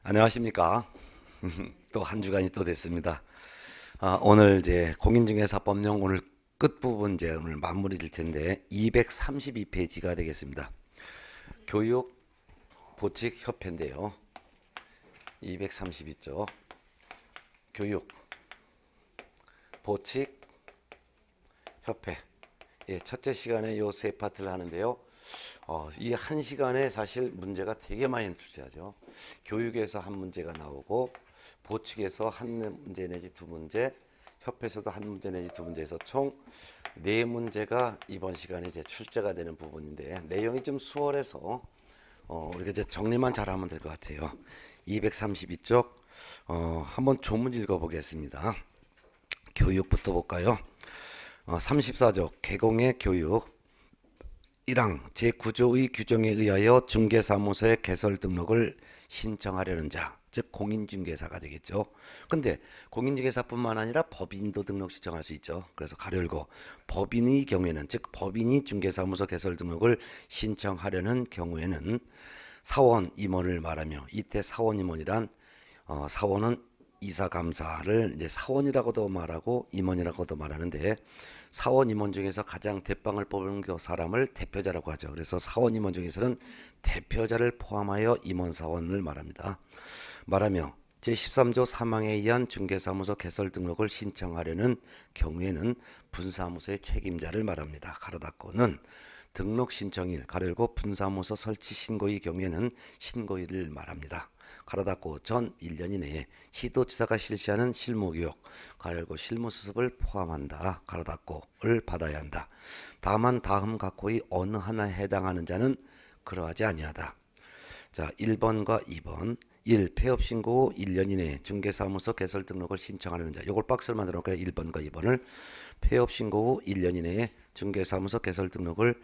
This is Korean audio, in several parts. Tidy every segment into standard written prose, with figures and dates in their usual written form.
안녕하십니까? 또 한 주간이 또 됐습니다. 오늘 이제 공인중개사법령 오늘 끝부분 이제 오늘 마무리 될 텐데 232페이지가 되겠습니다. 교육 보직 협회인데요. 232쪽 교육 보직 협회. 예, 첫째 시간에 요 세 파트를 하는데요. 이 한 시간에 사실 문제가 되게 많이 출제하죠. 교육에서 한 문제가 나오고 보측에서 한 문제 내지 두 문제, 협회에서도 한 문제 내지 두 문제에서 총 네 문제가 이번 시간에 이제 출제가 되는 부분인데 내용이 좀 수월해서 우리가 이제 정리만 잘하면 될 것 같아요. 232쪽 한번 조문 읽어보겠습니다. 교육부터 볼까요? 34조 개공의 교육 1항 제9조의 규정에 의하여 중개사무소에 개설 등록을 신청하려는 자, 즉 공인중개사가 되겠죠. 근데 공인중개사뿐만 아니라 법인도 등록 신청할 수 있죠. 그래서 가로 열고 법인의 경우에는, 즉 법인이 중개사무소 개설 등록을 신청하려는 경우에는 사원 임원을 말하며, 이때 사원 임원이란 사원은 이사감사를 이제 사원이라고도 말하고 임원이라고도 말하는데, 사원 임원 중에서 가장 대빵을 뽑은 그 사람을 대표자라고 하죠. 그래서 사원 임원 중에서는 대표자를 포함하여 임원 사원을 말합니다. 말하며 제13조 3항에 의한 중개사무소 개설 등록을 신청하려는 경우에는 분사무소의 책임자를 말합니다. 가로 닫고는 등록 신청일 가로 열고 분사무소 설치 신고의 경우에는 신고일을 말합니다. 가로 닫고 전 1년 이내에 시도지사가 실시하는 실무교육 가로 열고 실무수습을 포함한다. 가로 닫고를 받아야 한다. 다만 다음 각호의 어느 하나에 해당하는 자는 그러하지 아니하다. 자, 1번과 2번. 1. 폐업 신고 후 1년 이내에 중개사무소 개설 등록을 신청하려는 자. 요걸 박스를 만들어 놓을까요? 1번과 2번을. 폐업 신고 후 1년 이내에 중개사무소 개설 등록을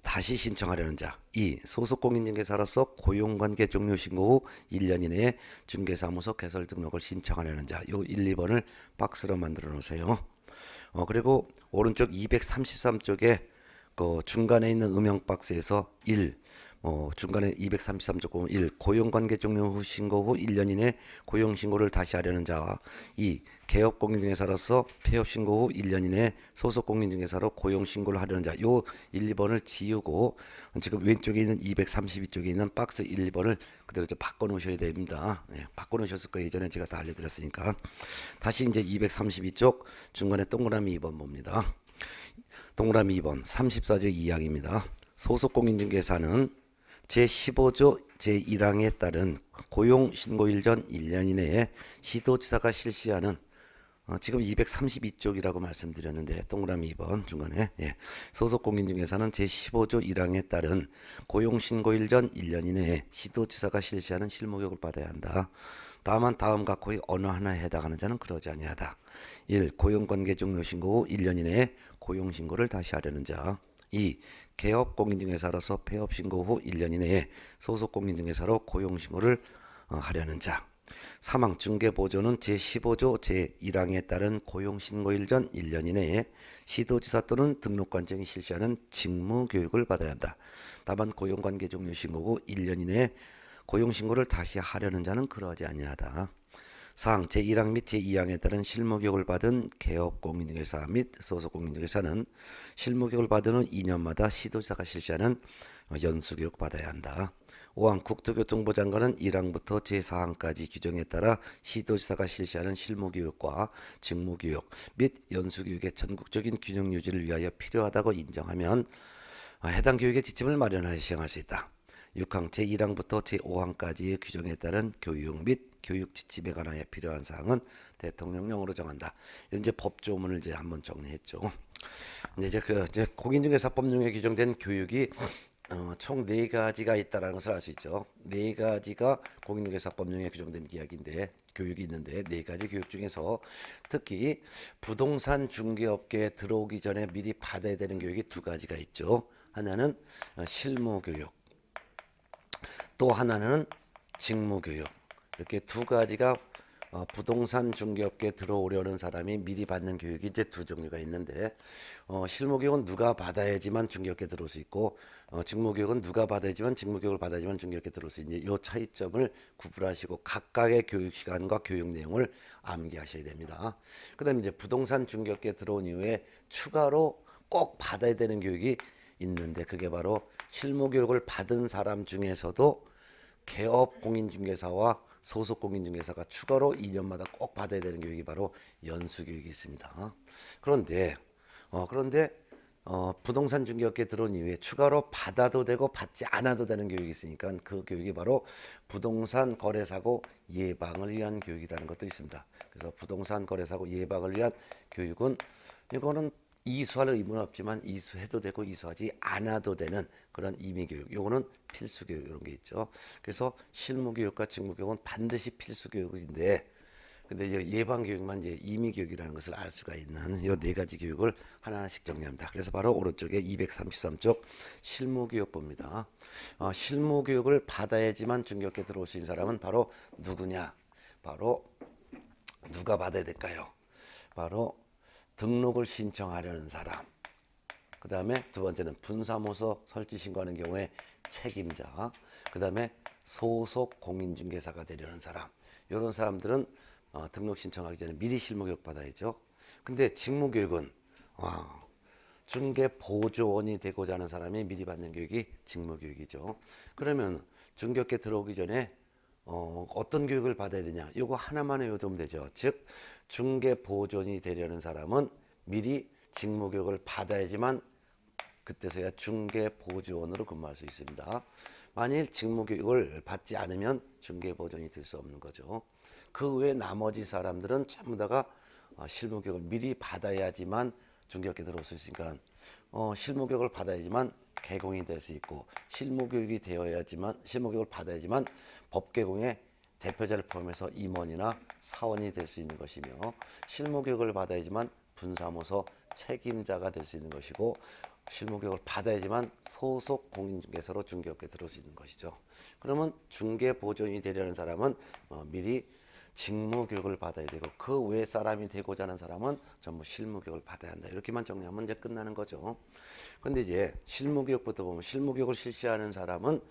다시 신청하려는 자. 2. 소속 공인중개사로서 고용관계 종료 신고 후 1년 이내에 중개사무소 개설 등록을 신청하려는 자. 요 1, 2번을 박스로 만들어 놓으세요. 그리고 오른쪽 233쪽에 그 중간에 있는 음영 박스에서 1, 중간에 233조 1 고용관계 종료 후 신고 후 1년 이내 고용신고를 다시 하려는 자와 2 개업 공인중개사로서 폐업 신고 후 1년 이내 소속 공인중개사로 고용신고를 하려는 자. 요 1, 2번을 지우고 지금 왼쪽에 있는 232쪽에 있는 박스 1, 2번을 그대로 좀 바꿔놓으셔야 됩니다. 네, 바꿔놓으셨을 거예요. 예전에 제가 다 알려드렸으니까. 다시 이제 232쪽 중간에 동그라미 2번 봅니다. 동그라미 2번 34조 2항입니다. 소속 공인중개사는 제15조 제1항에 따른 고용신고일 전 1년 이내에 시도지사가 실시하는 지금 232쪽이라고 말씀드렸는데 동그라미 2번 중간에 소속 공인중개사는 제15조 1항에 따른 고용신고일 전 1년 이내에 시도지사가 실시하는 실무교육을 받아야 한다. 다만 다음 각호의 어느 하나에 해당하는 자는 그러지 아니하다. 1. 고용관계 종료 신고 후 1년 이내에 고용신고를 다시 하려는 자. 2. 개업 공인중개사로서 폐업 신고 후 1년 이내에 소속 공인중개사로 고용신고를 하려는 자. 사망 중개보조는 제15조 제1항에 따른 고용신고일 전 1년 이내에 시도지사 또는 등록관청이 실시하는 직무교육을 받아야 한다. 다만 고용관계 종료 신고 후 1년 이내에 고용신고를 다시 하려는 자는 그러하지 아니하다. 사항 제1항 및 제2항에 따른 실무교육을 받은 개업 공인중개사 및 소속 공인중개사는 실무교육을 받은 후 2년마다 시도지사가 실시하는 연수교육 받아야 한다. 5항 국토교통부 장관은 1항부터 제4항까지 규정에 따라 시도지사가 실시하는 실무교육과 직무교육 및 연수교육의 전국적인 균형 유지를 위하여 필요하다고 인정하면 해당 교육의 지침을 마련하여 시행할 수 있다. 6항 제1항부터 제5항까지의 규정에 따른 교육 및 교육 지침에 관하여 필요한 사항은 대통령령으로 정한다. 이제 법조문을 이제 한번 정리했죠. 이제 공인중개사법령에 규정된 교육이 총 4가지가 있다는 것을 알 수 있죠. 4가지가 공인중개사법령에 규정된 이야기인데 교육이 있는데 4가지 교육 중에서 특히 부동산 중개업계에 들어오기 전에 미리 받아야 되는 교육이 2가지가 있죠. 하나는 실무교육, 또 하나는 직무교육. 이렇게 2가지가 부동산 중개업계에 들어오려는 사람이 미리 받는 교육이 이제 두 종류가 있는데, 실무교육은 누가 받아야지만 중개업계에 들어올 수 있고, 직무교육은 누가 받아야지만 직무교육을 받아야지만 중개업계에 들어올 수 있는 이 차이점을 구분하시고 각각의 교육 시간과 교육 내용을 암기하셔야 됩니다. 그다음에 이제 부동산 중개업계에 들어온 이후에 추가로 꼭 받아야 되는 교육이 있는데, 그게 바로 실무교육을 받은 사람 중에서도 개업 공인중개사와 소속 공인중개사가 추가로 2년마다 꼭 받아야 되는 교육이 바로 연수교육이 있습니다. 그런데 부동산 중개업계에 들어온 이후에 추가로 받아도 되고 받지 않아도 되는 교육이 있으니까 그 교육이 바로 부동산 거래사고 예방을 위한 교육이라는 것도 있습니다. 그래서 부동산 거래사고 예방을 위한 교육은 이거는 이수할 의무는 없지만 이수해도 되고 이수하지 않아도 되는 그런 임의교육, 요거는 필수교육 이런 게 있죠. 그래서 실무교육과 직무교육은 반드시 필수교육인데, 근데 이제 예방교육만 이제 임의교육이라는 것을 알 수가 있는 요 네 가지 교육을 하나하나씩 정리합니다. 그래서 바로 오른쪽에 233쪽 실무교육부입니다. 실무교육을 받아야지만 중개업계에 들어올 수 있는 사람은 바로 누구냐? 바로 누가 받아야 될까요? 바로 등록을 신청하려는 사람. 그 다음에 두 번째는 분사무소 설치 신고하는 경우에 책임자. 그 다음에 소속 공인중개사가 되려는 사람. 이런 사람들은 등록 신청하기 전에 미리 실무교육 받아야죠. 근데 직무교육은 중개보조원이 되고자 하는 사람이 미리 받는 교육이 직무교육이죠. 그러면 중개업계 들어오기 전에 어떤 교육을 받아야 되냐? 이거 하나만 외워두면 되죠. 즉 중개보조원이 되려는 사람은 미리 직무교육을 받아야지만 그때서야 중개보조원으로 근무할 수 있습니다. 만일 직무교육을 받지 않으면 중개보조원이 될 수 없는 거죠. 그 외 나머지 사람들은 전부 다가 실무교육을 미리 받아야지만 중개업계에 들어올 수 있으니까 실무교육을 받아야지만 개공이 될 수 있고, 실무교육을 받아야지만 법개공의 대표자를 포함해서 임원이나 사원이 될 수 있는 것이며, 실무교육을 받아야지만 분사무소 책임자가 될 수 있는 것이고, 실무교육을 받아야지만 소속 공인중개사로 중개업계에 들어올 수 있는 것이죠. 그러면 중개보조인이 되려는 사람은 미리 직무교육을 받아야 되고, 그 외 사람이 되고자 하는 사람은 전부 실무교육을 받아야 한다. 이렇게만 정리하면 이제 끝나는 거죠. 근데 이제 실무교육부터 보면, 실무교육을 실시하는 사람은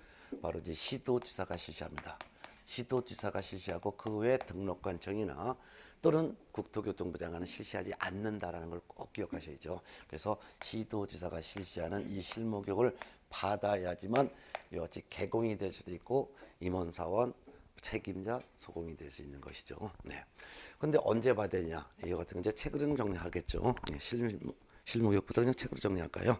바로 이제 시도지사가 실시합니다. 시도지사가 실시하고 그 외 등록관청이나 또는 국토교통부 장관은 실시하지 않는다라는 걸 꼭 기억하셔야죠. 그래서 시도지사가 실시하는 이 실무교육을 받아야지만 여지 개공이 될 수도 있고 임원사원 책임자 소공이 될 수 있는 것이죠. 네. 근데 언제 받아야 되냐? 이거 같은 거 이제 책으로 정리하겠죠. 네. 실무교육부터 그냥 책으로 정리할까요?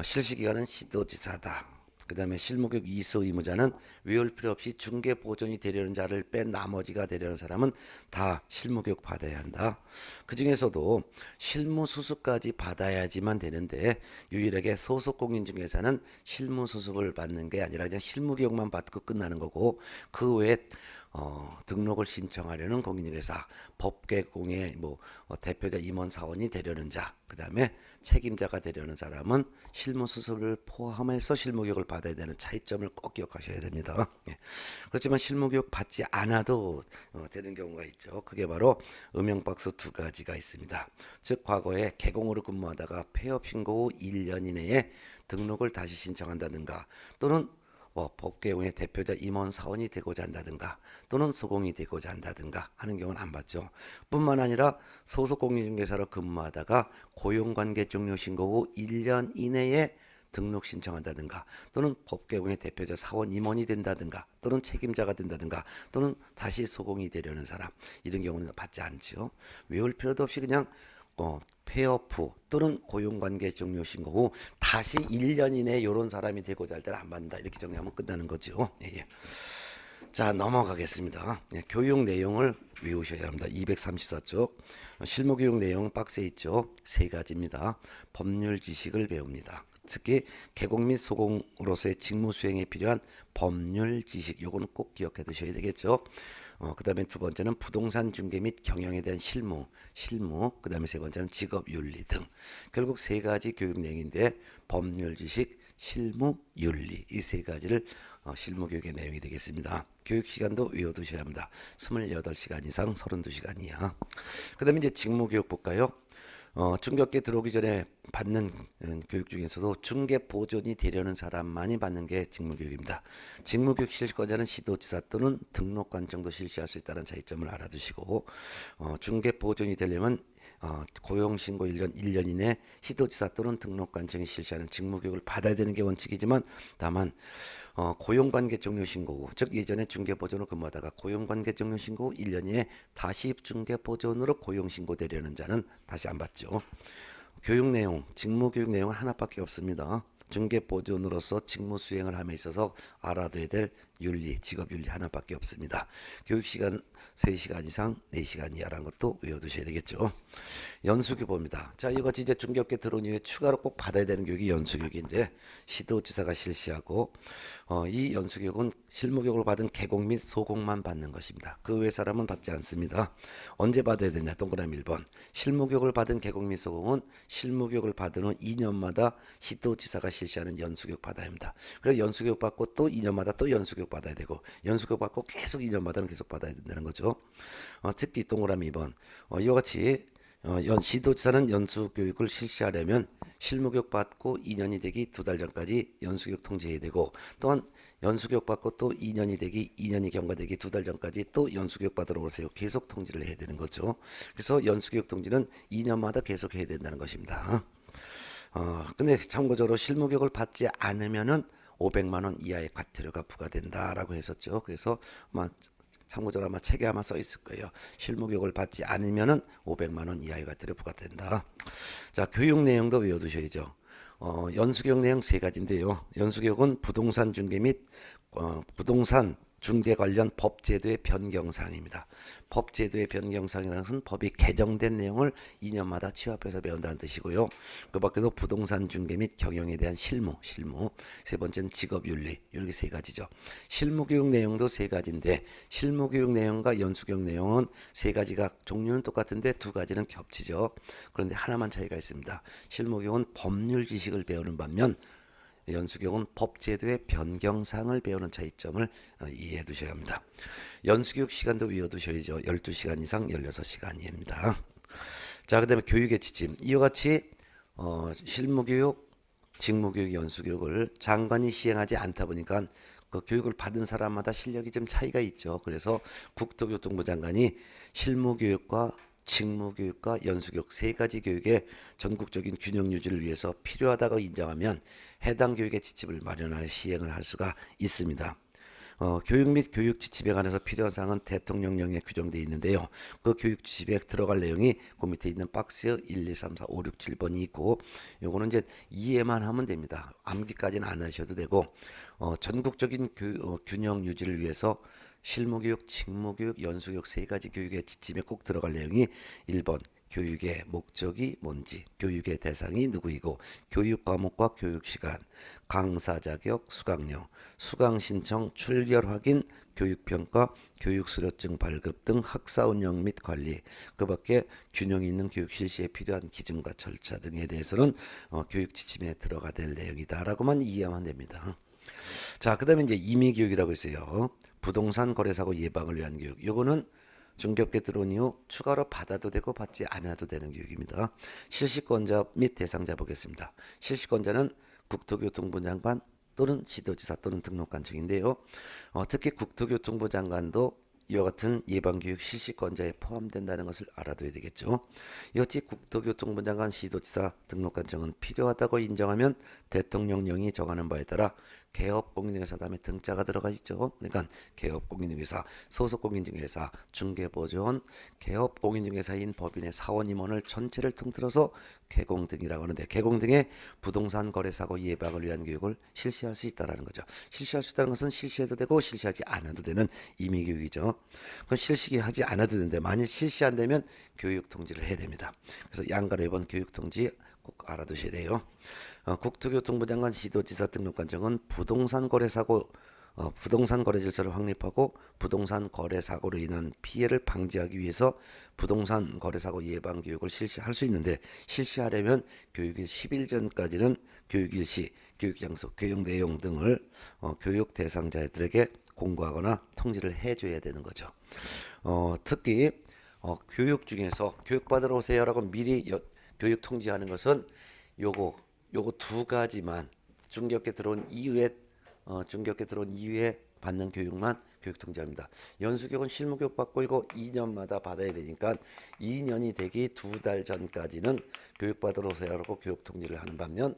실시기관은 시도지사다. 그 다음에 실무교육 이수 의무자는 외울 필요 없이 중개보존이 되려는 자를 뺀 나머지가 되려는 사람은 다 실무교육 받아야 한다. 그 중에서도 실무수습까지 받아야지만 되는데, 유일하게 소속공인중개사는 실무수습을 받는 게 아니라 그냥 실무교육만 받고 끝나는 거고, 그 외에 등록을 신청하려는 공인중개사, 법개공의 대표자 임원 사원이 되려는 자, 그 다음에 책임자가 되려는 사람은 실무수습을 포함해서 실무교육을 받아야 되는 차이점을 꼭 기억하셔야 됩니다. 예. 그렇지만 실무교육 받지 않아도 되는 경우가 있죠. 그게 바로 음영박스 두 가지가 있습니다. 즉 과거에 개공으로 근무하다가 폐업 신고 후 1년 이내에 등록을 다시 신청한다든가, 또는 법개공의 대표자 임원 사원이 되고자 한다든가, 또는 소공이 되고자 한다든가 하는 경우는 안 받죠. 뿐만 아니라 소속 공인중개사로 근무하다가 고용관계 종료 신고 후 1년 이내에 등록 신청한다든가, 또는 법개공의 대표자 사원 임원이 된다든가, 또는 책임자가 된다든가, 또는 다시 소공이 되려는 사람, 이런 경우는 받지 않죠. 외울 필요도 없이 그냥 폐업 후 또는 고용관계 종료 신고 후 다시 1년 이내에 이런 사람이 되고자 할 때는 안 받는다. 이렇게 정리하면 끝나는 거죠. 예. 자, 넘어가겠습니다. 예, 교육 내용을 외우셔야 합니다. 234쪽 실무교육 내용 박스에 있죠. 세 가지입니다. 법률 지식을 배웁니다. 특히 개공 및 소공으로서의 직무 수행에 필요한 법률 지식, 요거는 꼭 기억해 두셔야 되겠죠. 그 다음에 두 번째는 부동산 중개 및 경영에 대한 실무, 그 다음에 세 번째는 직업윤리 등. 결국 세 가지 교육 내용인데 법률 지식, 실무, 윤리, 이 세 가지를 실무교육의 내용이 되겠습니다. 교육시간도 외워두셔야 합니다. 28시간 이상 32시간이야. 그 다음에 이제 직무교육 볼까요? 중격계 들어오기 전에 받는 교육 중에서도 중개 보존이 되려는 사람만이 받는 게 직무교육입니다. 직무교육 실시권자는 시도지사 또는 등록관 정도 실시할 수 있다는 차이점을 알아두시고 중개 보존이 되려면 고용신고 1년 이내 시도지사 또는 등록관청이 실시하는 직무교육을 받아야 되는 게 원칙이지만 다만 고용관계 종료 신고 후, 즉 예전에 중개보존으로 근무하다가 고용관계 종료 신고 후 1년 이에 다시 중개보존으로 고용신고되려는 자는 다시 안 받죠. 교육 내용, 직무교육 내용은 하나밖에 없습니다. 중개보존으로서 직무 수행을 함에 있어서 알아둬야 될 윤리, 직업윤리 하나밖에 없습니다. 교육시간 3시간 이상 4시간 이하라는 것도 외워두셔야 되겠죠. 연수교보입니다. 자, 이것이 이제 중개업계 들어온 이후에 추가로 꼭 받아야 되는 교육이 연수교육인데 시도지사가 실시하고 이 연수교육은 실무교육을 받은 계공 및 소공만 받는 것입니다. 그 외 사람은 받지 않습니다. 언제 받아야 되냐? 동그라미 1번. 실무교육을 받은 계공 및 소공은 실무교육을 받은 후 2년마다 시도지사가 실시하는 연수교육 받아야 합니다. 그래서 연수교육 받고 또 2년마다 또 연수교육 받아야 되고 연수교육 받고 계속 2년마다는 계속 받아야 된다는 거죠. 특히 동그라미 2번. 이와 같이 시도지사는 연수교육을 실시하려면 실무교육 받고 2년이 되기 2달 전까지 연수교육 통지해야 되고 또한 연수교육 받고 또 2년이 되기 2년이 경과되기 2달 전까지 또 연수교육 받으러 오세요. 계속 통지를 해야 되는 거죠. 그래서 연수교육 통지는 2년마다 계속 해야 된다는 것입니다. 근데 참고적으로 실무교육을 받지 않으면은 500만 원 이하의 과태료가 부과된다라고 했었죠. 그래서 참고적으로 아마 책에 아마 써 있을 거예요. 실무교육을 받지 않으면은 500만 원 이하의 과태료 부과된다. 자, 교육 내용도 외워두셔야죠. 연수교육 내용 3가지인데요. 연수교육은 부동산 중개 및 부동산 중개 관련 법제도의 변경사항입니다. 법제도의 변경사항이라는 것은 법이 개정된 내용을 2년마다 취합해서 배운다는 뜻이고요. 그 밖에도 부동산 중개 및 경영에 대한 실무. 세 번째는 직업윤리. 이렇게 3가지죠. 실무교육 내용도 3가지인데 실무교육 내용과 연수교육 내용은 3가지가 종류는 똑같은데 2가지는 겹치죠. 그런데 하나만 차이가 있습니다. 실무교육은 법률 지식을 배우는 반면 연수교육은 법제도의 변경사항을 배우는 차이점을 이해해 두셔야 합니다. 연수교육 시간도 외워두셔야죠. 12시간 이상 16시간입니다. 자, 그 다음에 교육의 지침. 이와 같이 실무교육, 직무교육, 연수교육을 장관이 시행하지 않다 보니까 그 교육을 받은 사람마다 실력이 좀 차이가 있죠. 그래서 국토교통부 장관이 실무교육과 직무교육과 연수교육 3가지 교육의 전국적인 균형 유지를 위해서 필요하다고 인정하면 해당 교육의 지침을 마련하여 시행을 할 수가 있습니다. 교육 및 교육 지침에 관해서 필요한 사항은 대통령령에 규정되어 있는데요. 그 교육 지침에 들어갈 내용이 그 밑에 있는 박스 1, 2, 3, 4, 5, 6, 7번이 있고 요거는 이제 이해만 하면 됩니다. 암기까지는 안 하셔도 되고 전국적인 균형 유지를 위해서 실무교육, 직무교육, 연수교육 3가지 교육의 지침에 꼭 들어갈 내용이 1번 교육의 목적이 뭔지, 교육의 대상이 누구이고, 교육 과목과 교육 시간, 강사 자격, 수강료, 수강 신청, 출결 확인, 교육 평가, 교육 수료증 발급 등 학사 운영 및 관리, 그 밖에 균형 있는 교육 실시에 필요한 기준과 절차 등에 대해서는 교육 지침에 들어가 될 내용이다라고만 이해하면 됩니다. 자, 그다음에 이제 임의교육이라고 있어요. 부동산 거래사고 예방을 위한 교육. 요거는 중개업계 들어온 이후 추가로 받아도 되고 받지 않아도 되는 교육입니다. 실시권자 및 대상자 보겠습니다. 실시권자는 국토교통부 장관 또는 시도지사 또는 등록관청인데요. 특히 국토교통부 장관도 이와 같은 예방교육 실시권자에 포함된다는 것을 알아둬야 되겠죠. 이같이 국토교통부 장관, 시도지사, 등록관청은 필요하다고 인정하면 대통령령이 정하는 바에 따라 개업공인중개사 다음에 등자가 들어가 있죠. 그러니까 개업공인중개사, 소속공인중개사, 중개보조원, 개업공인중개사인 법인의 사원 임원을 전체를 통틀어서 개공 등이라고 하는데 개공 등의 부동산 거래 사고 예방을 위한 교육을 실시할 수 있다라는 거죠. 실시할 수 있다는 것은 실시해도 되고 실시하지 않아도 되는 임의교육이죠. 그건 실시하지 않아도 되는데 만일 실시 안 되면 교육 통지를 해야 됩니다. 그래서 양가 매번 교육 통지 꼭 알아두셔야 돼요. 국토교통부 장관, 시도지사, 등록관청은 부동산 거래 사고 부동산 거래 질서를 확립하고 부동산 거래 사고로 인한 피해를 방지하기 위해서 부동산 거래 사고 예방 교육을 실시할 수 있는데, 실시하려면 교육일 10일 전까지는 교육 일시, 교육 장소, 교육 내용 등을 교육 대상자들에게 공고하거나 통지를 해줘야 되는 거죠. 특히 교육 중에서 교육받으러 오세요라고 미리 교육 통지하는 것은 요거 두 가지만 중개업계 들어온 이후에 받는 교육만 교육 통지합니다. 연수교육은 실무교육 받고 이거 2년마다 받아야 되니까 2년이 되기 2달 전까지는 교육받으러 오세요라고 교육 통지를 하는 반면,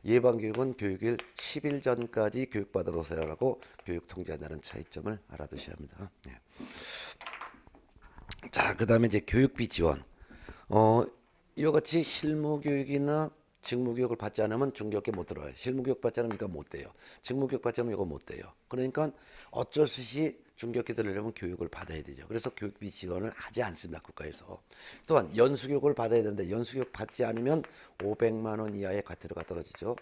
예방교육은 교육일 10일 전까지 교육받으러 오세요라고 교육 통지한다는 차이점을 알아두셔야 합니다. 네. 자, 그 다음에 이제 교육비 지원. 이와 같이 실무교육이나 직무교육을 받지 않으면 중개업계 못 들어와요. 실무교육 받지 않으면 이거 못 돼요. 직무교육 받지 않으면 이거 못 돼요. 그러니까 어쩔 수 없이 중개업계 들으려면 교육을 받아야 되죠. 그래서 교육비 지원을 하지 않습니다, 국가에서. 또한 연수교육을 받아야 되는데 연수교육 받지 않으면 500만 원 이하의 과태료가 떨어지죠.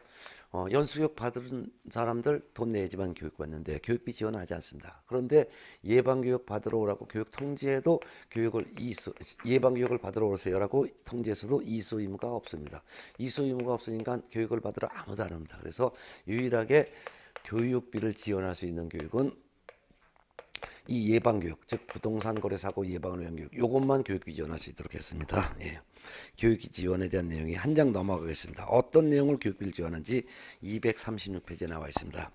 연수교육 받은 사람들 돈 내야지만 교육받는데 교육비 지원하지 않습니다. 그런데 예방교육 받으러 오라고 교육 통지에도 예방교육을 받으러 오세요라고 통지에서도 이수 의무가 없습니다. 이수 의무가 없으니까 교육을 받으러 아무도 안 옵니다. 그래서 유일하게 교육비를 지원할 수 있는 교육은 이 예방교육, 즉 부동산 거래 사고 예방을 위한 교육, 요것만 교육비 지원할 수 있도록 했습니다. 예. 교육비 지원에 대한 내용이 한 장 넘어가겠습니다. 어떤 내용을 교육비를 지원하는지 236페이지에 나와 있습니다.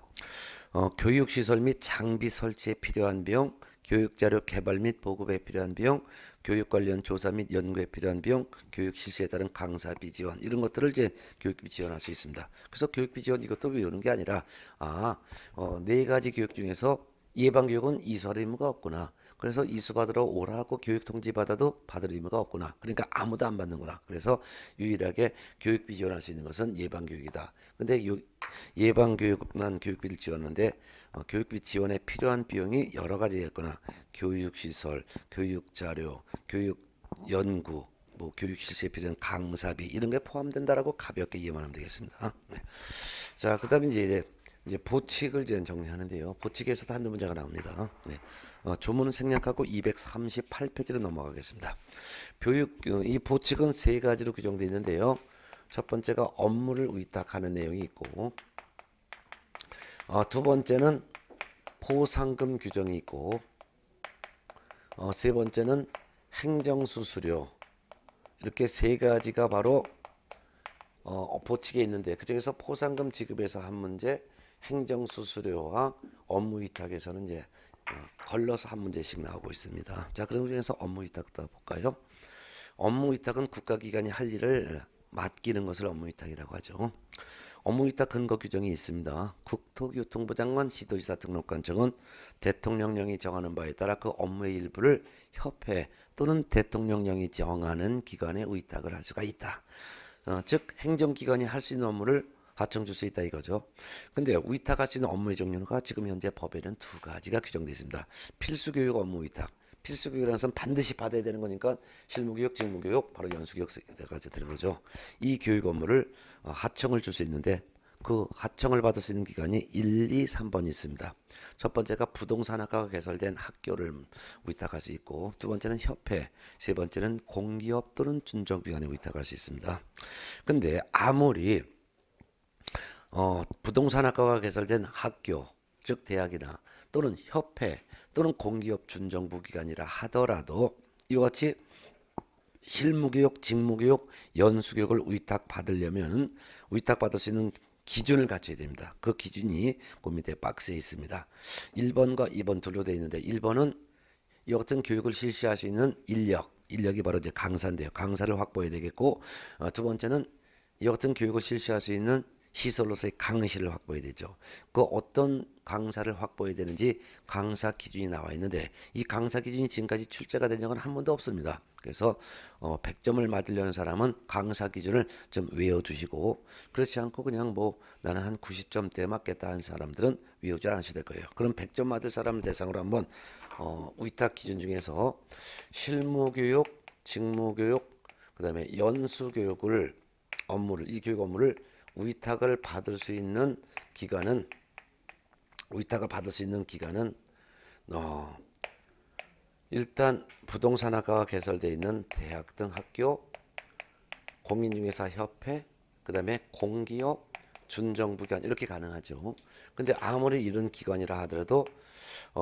교육시설 및 장비 설치에 필요한 비용, 교육자료 개발 및 보급에 필요한 비용, 교육 관련 조사 및 연구에 필요한 비용, 교육 실시에 따른 강사비 지원, 이런 것들을 이제 교육비 지원할 수 있습니다. 그래서 교육비 지원 이것도 외우는 게 아니라 네 가지 교육 중에서 예방교육은 이수할 의무가 없구나. 그래서 이수받으러 오라고 교육 통지 받아도 받을 의무가 없구나. 그러니까 아무도 안 받는구나. 그래서 유일하게 교육비 지원할 수 있는 것은 예방교육이다. 근데 예방교육만 교육비를 지원하는데 교육비 지원에 필요한 비용이 여러 가지였거나 교육시설, 교육자료, 교육연구, 교육 실시에 필요한 강사비 이런 게 포함된다라고 가볍게 이해만 하면 되겠습니다. 네. 자, 그다음에 이제 보칙을 정리하는데요. 보칙에서도 한두 문제가 나옵니다. 네. 조문은 생략하고 238페이지로 넘어가겠습니다. 이 보칙은 세 가지로 규정되어 있는데요. 첫 번째가 업무를 위탁하는 내용이 있고, 두 번째는 포상금 규정이 있고, 세 번째는 행정수수료, 이렇게 세 가지가 바로 보칙에 있는데, 그중에서 포상금 지급에서 한 문제, 행정수수료와 업무위탁에서는 이제 걸러서 한 문제씩 나오고 있습니다. 자, 그럼 중에서 업무위탁부터 볼까요? 업무위탁은 국가기관이 할 일을 맡기는 것을 업무위탁이라고 하죠. 업무위탁 근거 규정이 있습니다. 국토교통부 장관, 시도지사 등록관청은 대통령령이 정하는 바에 따라 그 업무의 일부를 협회 또는 대통령령이 정하는 기관에 위탁을 할 수가 있다. 즉 행정기관이 할 수 있는 업무를 하청 줄 수 있다 이거죠. 근데 위탁할 수 있는 업무의 종류가 지금 현재 법에는 두 가지가 규정되어 있습니다. 필수교육 업무 위탁. 필수교육이라는 것은 반드시 받아야 되는 거니까 실무교육, 직무교육, 바로 연수교육가 되는 거죠. 이 교육 업무를 하청을 줄 수 있는데 그 하청을 받을 수 있는 기관이 1, 2, 3번이 있습니다. 첫 번째가 부동산학과가 개설된 학교를 위탁할 수 있고, 두 번째는 협회, 세 번째는 공기업 또는 준정기관에 위탁할 수 있습니다. 근데 아무리 부동산학과가 개설된 학교, 즉 대학이나 또는 협회 또는 공기업 준정부기관이라 하더라도 이와 같이 실무교육, 직무교육, 연수교육을 위탁받으려면 위탁받을 수 있는 기준을 갖춰야 됩니다. 그 기준이 그 밑에 박스에 있습니다. 1번과 2번 둘로 되어 있는데 1번은 이 같은 교육을 실시할 수 있는 인력이 바로 이제 강사인데요. 강사를 확보해야 되겠고, 두 번째는 이 같은 교육을 실시할 수 있는 시설로서의 강의실을 확보해야 되죠. 그 어떤 강사를 확보해야 되는지 강사 기준이 나와 있는데 이 강사 기준이 지금까지 출제가 된 적은 한 번도 없습니다. 그래서 100점을 맞으려는 사람은 강사 기준을 좀 외워두시고, 그렇지 않고 그냥 나는 한 90점대 맞겠다 하는 사람들은 외우지 않으셔도 될 거예요. 그럼 100점 맞을 사람을 대상으로 한번 위탁 기준 중에서 실무교육, 직무교육, 그 다음에 연수교육을 이 교육 업무를 위탁을 받을 수 있는 기관은 위탁을 받을 수 있는 기관은 일단 부동산학과가 개설되어 있는 대학 등 학교, 공인중개사 협회, 그다음에 공기업, 준정부기관 이렇게 가능하죠. 근데 아무리 이런 기관이라 하더라도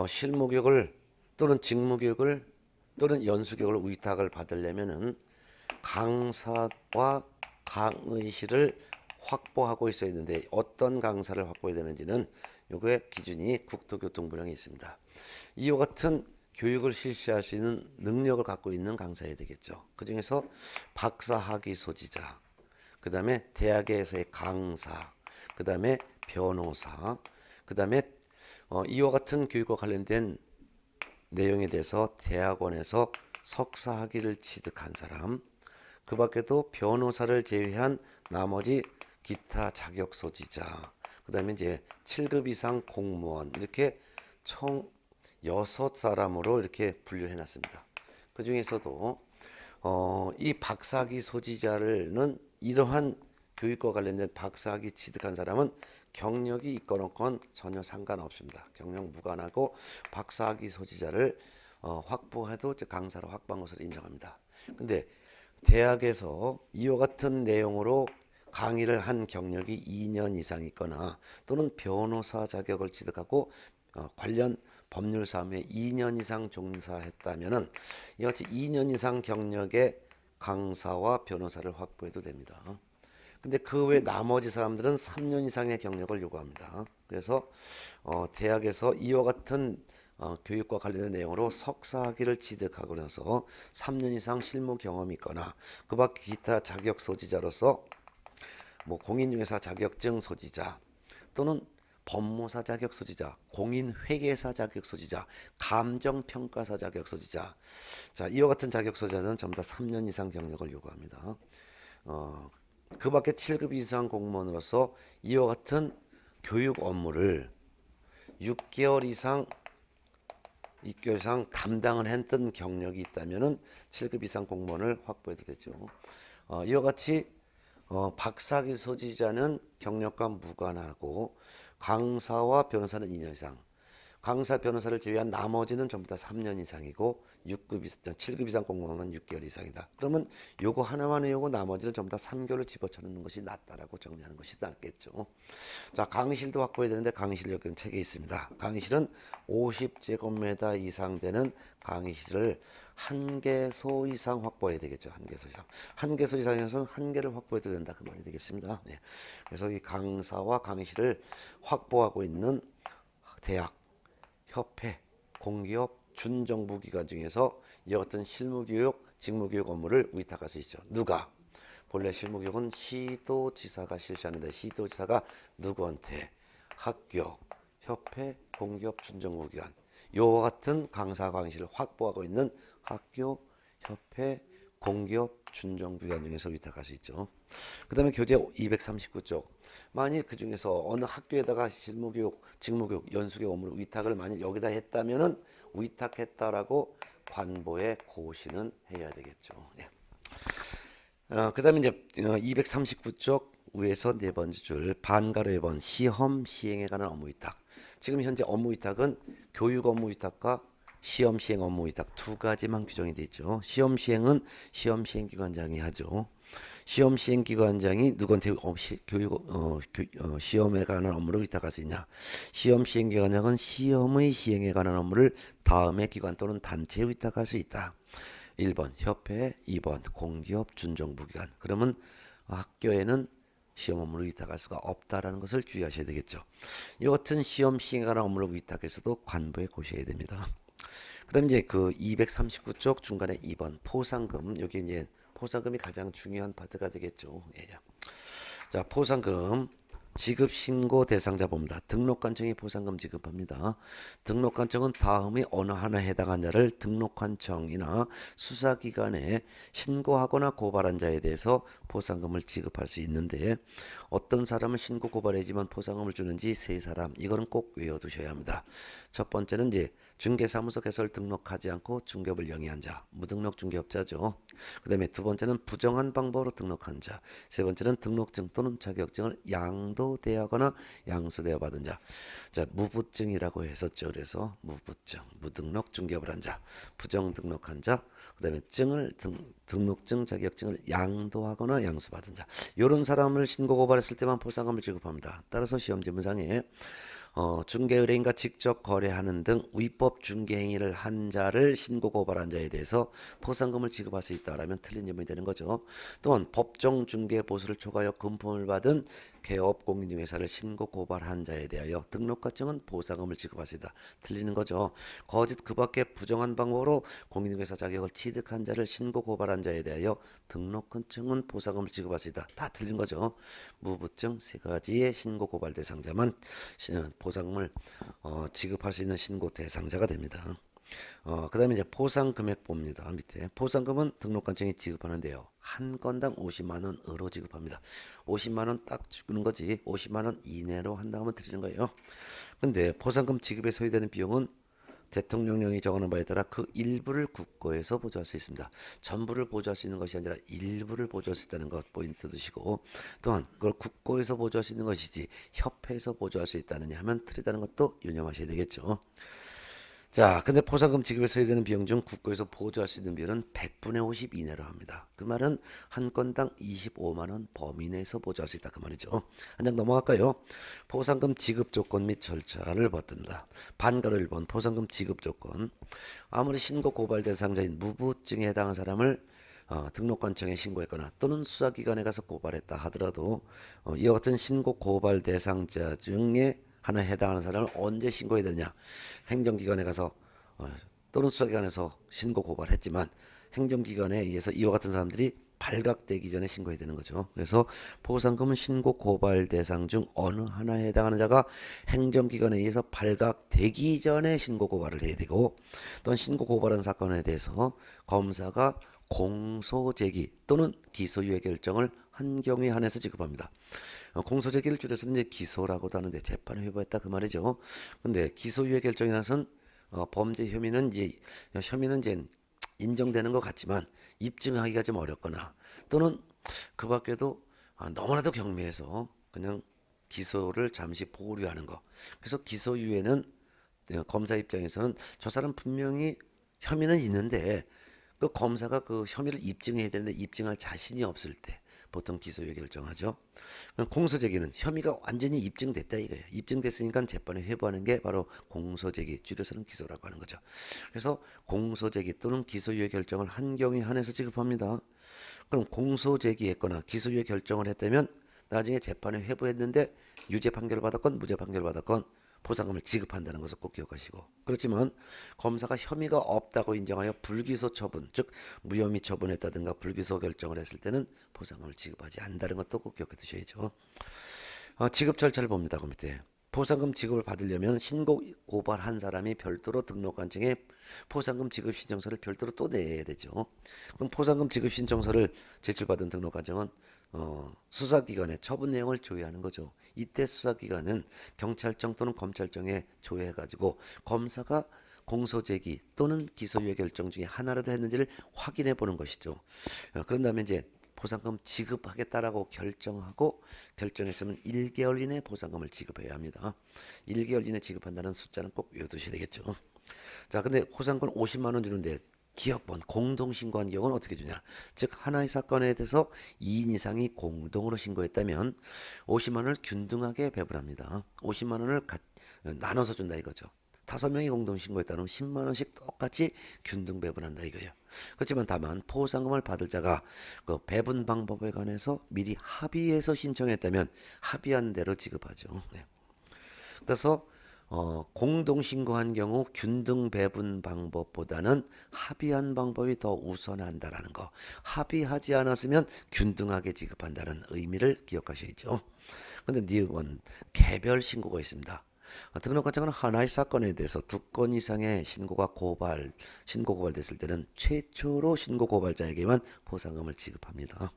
실무교육을 또는 직무교육을 또는 연수교육을 위탁을 받으려면은 강사와 강의실을 확보하고 있어야 되는데 어떤 강사를 확보해야 되는지는 요거의 기준이 국토교통부령에 있습니다. 이와 같은 교육을 실시할 수 있는 능력을 갖고 있는 강사여야 되겠죠. 그 중에서 박사 학위 소지자, 그 다음에 대학에서의 강사, 그 다음에 변호사, 그 다음에 이와 같은 교육과 관련된 내용에 대해서 대학원에서 석사 학위를 취득한 사람, 그 밖에도 변호사를 제외한 나머지 기타 자격 소지자, 그 다음에 이제 7급 이상 공무원 이렇게 총 6사람으로 이렇게 분류해 놨습니다. 그 중에서도 이 박사학위 소지자는 이러한 교육과 관련된 박사학위 취득한 사람은 경력이 있건 없건 전혀 상관없습니다. 경력 무관하고 박사학위 소지자를 확보해도 강사로 확보한 것으로 인정합니다. 근데 대학에서 이와 같은 내용으로 강의를 한 경력이 2년 이상 있거나 또는 변호사 자격을 취득하고 관련 법률 사무에 2년 이상 종사했다면은 이같이 2년 이상 경력의 강사와 변호사를 확보해도 됩니다. 근데 그 외 나머지 사람들은 3년 이상의 경력을 요구합니다. 그래서 대학에서 이와 같은 교육과 관련된 내용으로 석사학위를 취득하고 나서 3년 이상 실무 경험이 있거나 그 밖 기타 자격 소지자로서 뭐 공인중개사 자격증 소지자 또는 법무사 자격 소지자, 공인회계사 자격 소지자, 감정평가사 자격 소지자. 자, 이와 같은 자격 소지자는 전부 다 3년 이상 경력을 요구합니다. 그 밖에 7급 이상 공무원으로서 이와 같은 교육 업무를 6개월 이상 담당을 했던 경력이 있다면은 7급 이상 공무원을 확보해도 되죠. 이와 같이 박사학위 소지자는 경력과 무관하고 강사와 변호사는 2년 이상, 강사 변호사를 제외한 나머지는 전부 다 3년 이상이고 7급 이상 공무원은 6개월 이상이다. 그러면 요거 하나만 외우고 나머지는 전부 다 3개월을 집어쳐넣는 것이 낫다라고 정리하는 것이 낫겠죠. 자, 강의실도 확보해야 되는데 강의실 여기는 책에 있습니다. 강의실은 50제곱미터 이상 되는 강의실을 한 개소 이상 확보해야 되겠죠. 한 개소 이상. 한 개소 이상에서는 한 개를 확보해도 된다. 그 말이 되겠습니다. 네. 그래서 이 강사와 강의실을 확보하고 있는 대학, 협회, 공기업, 준정부기관 중에서 이와 같은 실무교육, 직무교육 업무를 위탁할 수 있죠. 누가? 본래 실무교육은 시도지사가 실시하는데 시도지사가 누구한테? 학교, 협회, 공기업, 준정부기관 이와 같은 강사 강의실을 확보하고 있는 학교, 협회, 공기업, 준정부기관 중에서 위탁할 수 있죠. 그 다음에 교재 239쪽. 만일 그 중에서 어느 학교에다가 실무교육, 직무교육, 연수교육 업무를 위탁을 만일 여기다 했다면은 위탁했다라고 관보에 고시는 해야 되겠죠. 예. 그 다음에 이제 239쪽 위에서 네 번째 줄 반가로 2번 시험 시행에 관한 업무 위탁. 지금 현재 업무 위탁은 교육 업무 위탁과 시험 시행 업무 위탁 두 가지만 규정이 되어 있죠. 시험 시행은 시험 시행 기관장이 하죠. 시험 시행 기관장이 누구한테 시험에 관한 업무를 위탁할 수 있냐? 시험 시행 기관장은 시험의 시행에 관한 업무를 다음의 기관 또는 단체에 위탁할 수 있다. 1번 협회, 2번 공기업, 준정부기관. 그러면 학교에는 시험 업무를 위탁할 수가 없다라는 것을 주의하셔야 되겠죠. 이 같은 시험 시행에 관한 업무를 위탁해서도 관부에 고셔야 됩니다. 그다음 이제 그 239쪽 중간에 2번 포상금. 여기 이제 포상금이 가장 중요한 파트가 되겠죠. 예. 자, 포상금 지급 신고 대상자 봅니다. 등록관청이 포상금 지급합니다. 등록관청은 다음의 어느 하나에 해당한 자를 등록관청이나 수사기관에 신고하거나 고발한 자에 대해서 포상금을 지급할 수 있는데 어떤 사람은 신고 고발해야지만 포상금을 주는지 세 사람. 이거는 꼭 외워두셔야 합니다. 첫 번째는 이제 중개사무소 개설 등록하지 않고 중개업을 영위한 자, 무등록 중개업자죠. 그 다음에 두 번째는 부정한 방법으로 등록한 자, 세 번째는 등록증 또는 자격증을 양도대하거나 양수대여 받은 자. 자, 무부증이라고 했었죠. 그래서 무부증, 무등록 중개업을 한 자, 부정 등록한 자, 그 다음에 등록증, 자격증을 양도하거나 양수받은 자. 이런 사람을 신고 고발했을 때만 포상금을 지급합니다. 따라서 시험 지문상에 중개 의뢰인과 직접 거래하는 등 위법 중개 행위를 한 자를 신고 고발한 자에 대해서 포상금을 지급할 수 있다라면 틀린 질문이 되는 거죠. 또한 법정 중개 보수를 초과하여 금품을 받은 개업 공인중개사를 신고 고발한 자에 대하여 등록가증은 보상금을 지급할 수 있다. 틀리는 거죠. 거짓 그 밖에 부정한 방법으로 공인중개사 자격을 취득한 자를 신고 고발한 자에 대하여 등록증은 보상금을 지급할 수 있다. 다 틀린 거죠. 무부증 세 가지의 신고 고발 대상자만 보상금을 지급할 수 있는 신고 대상자가 됩니다. 그 다음에 이제 포상 금액 봅니다. 밑에 포상금은 등록관청이 지급하는데요. 한 건당 50만 원으로 지급합니다. 50만 원 딱 주는 거지 50만 원 이내로 한다면 드리는 거예요. 근데 포상금 지급에 소요되는 비용은 대통령령이 정하는 바에 따라 그 일부를 국고에서 보조할 수 있습니다. 전부를 보조할 수 있는 것이 아니라 일부를 보조할 수 있다는 것 포인트 두시고, 또한 그걸 국고에서 보조할 수 있는 것이지 협회에서 보조할 수 있다느냐 하면 틀리다는 것도 유념하셔야 되겠죠. 자, 근데 포상금 지급에 소요되는 비용 중 국고에서 보조할 수 있는 비율은 100분의 50 이내로 합니다. 그 말은 한 건당 25만 원 범위 내에서 보조할 수 있다 그 말이죠. 한 장 넘어갈까요? 포상금 지급 조건 및 절차를 받듭니다. 반가로 1번 포상금 지급 조건. 아무리 신고 고발 대상자인 무부증에 해당한 사람을 등록관청에 신고했거나 또는 수사기관에 가서 고발했다 하더라도 이와 같은 신고 고발 대상자 중에 하나에 해당하는 사람을 언제 신고해야 되냐? 행정기관에 가서 또는 수사기관에서 신고 고발했지만 행정기관에 의해서 이와 같은 사람들이 발각되기 전에 신고해야 되는 거죠. 그래서 포상금은 신고 고발 대상 중 어느 하나에 해당하는 자가 행정기관에 의해서 발각되기 전에 신고 고발을 해야 되고, 또한 신고 고발한 사건에 대해서 검사가 공소 제기 또는 기소유예 결정을 한 경우에 한해서 지급합니다. 공소 제기를 줄여서 이제 기소라고도 하는데 재판을 회부했다 그 말이죠. 근데 기소유예 결정이라는 것은 범죄 혐의는 이제 인정되는 것 같지만 입증하기가 좀 어렵거나 또는 그 밖에도 너무나도 경미해서 그냥 기소를 잠시 보류하는 거. 그래서 기소유예는 검사 입장에서는 저 사람 분명히 혐의는 있는데 그 검사가 그 혐의를 입증해야 되는데 입증할 자신이 없을 때 보통 기소유예 결정하죠. 공소제기는 혐의가 완전히 입증됐다 이거예요. 입증됐으니까 재판에 회부하는 게 바로 공소제기, 줄여서는 기소라고 하는 거죠. 그래서 공소제기 또는 기소유예 결정을 한 경우에 한해서 지급합니다. 그럼 공소제기했거나 기소유예 결정을 했다면 나중에 재판에 회부했는데 유죄 판결을 받았건 무죄 판결을 받았건 보상금을 지급한다는 것을 꼭 기억하시고, 그렇지만 검사가 혐의가 없다고 인정하여 불기소 처분, 즉 무혐의 처분했다든가 불기소 결정을 했을 때는 보상금을 지급하지 않는다는 것도 꼭 기억해 두셔야죠. 지급 절차를 봅니다. 그 밑에 포상금 지급을 받으려면 신고 고발한 사람이 별도로 등록관청에 포상금 지급 신청서를 별도로 또 내야 되죠. 그럼 포상금 지급 신청서를 제출받은 등록관청은 수사기관의 처분 내용을 조회하는 거죠. 이때 수사기관은 경찰청 또는 검찰청에 조회해가지고 검사가 공소제기 또는 기소유예 결정 중에 하나라도 했는지를 확인해 보는 것이죠. 그런 다음에 이제 보상금 지급하겠다라고 결정하고 결정했으면 1개월 이내 보상금을 지급해야 합니다. 1개월 이내 지급한다는 숫자는 꼭 외워두셔야 되겠죠. 자, 근데 포상금 50만 원 주는데 기업번 공동신고한 경우는 어떻게 주냐? 즉 하나의 사건에 대해서 2인 이상이 공동으로 신고했다면 50만 원을 균등하게 배분합니다. 50만 원을 나눠서 준다 이거죠. 5명이 공동 신고했다면 10만 원씩 똑같이 균등 배분한다 이거예요. 그렇지만 다만 포상금을 받을 자가 그 배분 방법에 관해서 미리 합의해서 신청했다면 합의한 대로 지급하죠. 네. 그래서 공동 신고한 경우 균등 배분 방법보다는 합의한 방법이 더 우선한다라는 거. 합의하지 않았으면 균등하게 지급한다는 의미를 기억하셔야죠. 근데 니은 개별 신고가 있습니다. 등록관청은 하나의 사건에 대해서 2건 이상의 신고 고발됐을 때는 최초로 신고 고발자에게만 포상금을 지급합니다.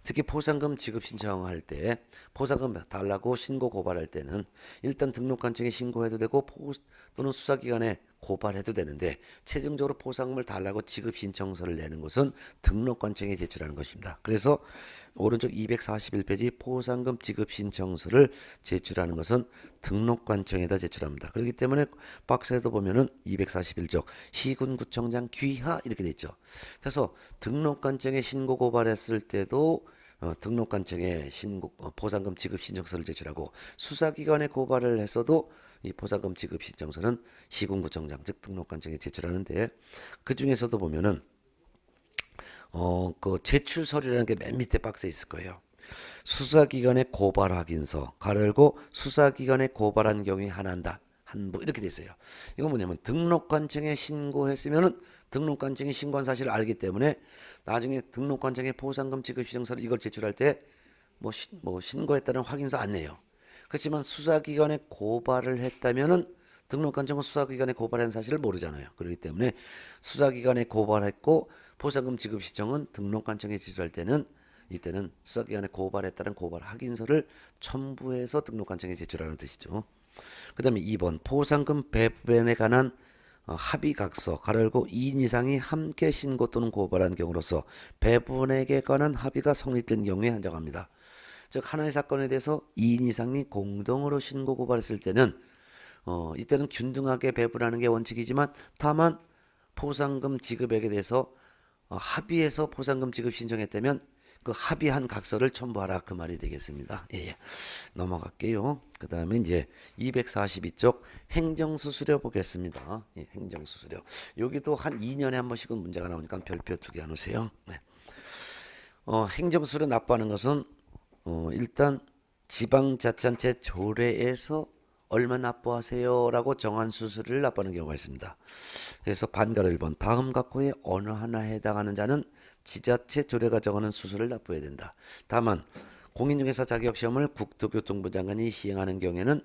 특히 포상금 지급 신청할 때 포상금 달라고 신고 고발할 때는 일단 등록관청에 신고해도 되고 또는 수사기관에 고발해도 되는데 최종적으로 포상금을 달라고 지급 신청서를 내는 것은 등록관청에 제출하는 것입니다. 그래서 오른쪽 241페이지 포상금 지급 신청서를 제출하는 것은 등록관청에다 제출합니다. 그렇기 때문에 박스에도 보면은 241쪽 시군구청장 귀하 이렇게 돼 있죠. 그래서 등록관청에 신고 고발했을 때도 등록관청에 포상금 지급 신청서를 제출하고 수사기관에 고발을 했어도 이 포상금 지급 신청서는 시군구청장 즉 등록관청에 제출하는데 그 중에서도 보면은 그 제출 서류라는 게 맨 밑에 박스에 있을 거예요. 수사기관의 고발 확인서 가르고 수사기관에 고발한 경우에 한한다 한부 이렇게 돼 있어요. 이건 뭐냐면 등록관청에 신고했으면은 등록관청이 신고한 사실을 알기 때문에 나중에 등록관청에 포상금 지급 신청서를 이걸 제출할 때 뭐 신고했다는 확인서 안 내요. 그렇지만 수사기관에 고발을 했다면은 등록관청은 수사기관에 고발한 사실을 모르잖아요. 그렇기 때문에 수사기관에 고발했고 포상금 지급 신청은 등록관청에 제출할 때는 이때는 수사기관에 고발했다는 고발 확인서를 첨부해서 등록관청에 제출하는 뜻이죠. 그 다음에 2번 포상금 배분에 관한 합의각서 가르고 2인 이상이 함께 신고 또는 고발한 경우로서 배분액에 관한 합의가 성립된 경우에 한정합니다. 즉 하나의 사건에 대해서 2인 이상이 공동으로 신고 고발했을 때는 이때는 균등하게 배분하는 게 원칙이지만 다만 포상금 지급액에 대해서 합의해서 포상금 지급 신청했다면 그 합의한 각서를 첨부하라 그 말이 되겠습니다. 예. 넘어갈게요. 그 다음에 이제 242쪽 행정수수료 보겠습니다. 예, 행정수수료. 여기도 한 2년에 한 번씩은 문제가 나오니까 별표 2개 안 오세요. 네. 행정수수료 납부하는 것은 일단 지방자치단체 조례에서 얼마 납부하세요라고 정한 수수료를 납부하는 경우가 있습니다. 그래서 반가로 1번 다음 각호에 어느 하나에 해당하는 자는 지자체 조례가 정하는 수수료를 납부해야 된다. 다만 공인중개사 자격시험을 국토교통부 장관이 시행하는 경우에는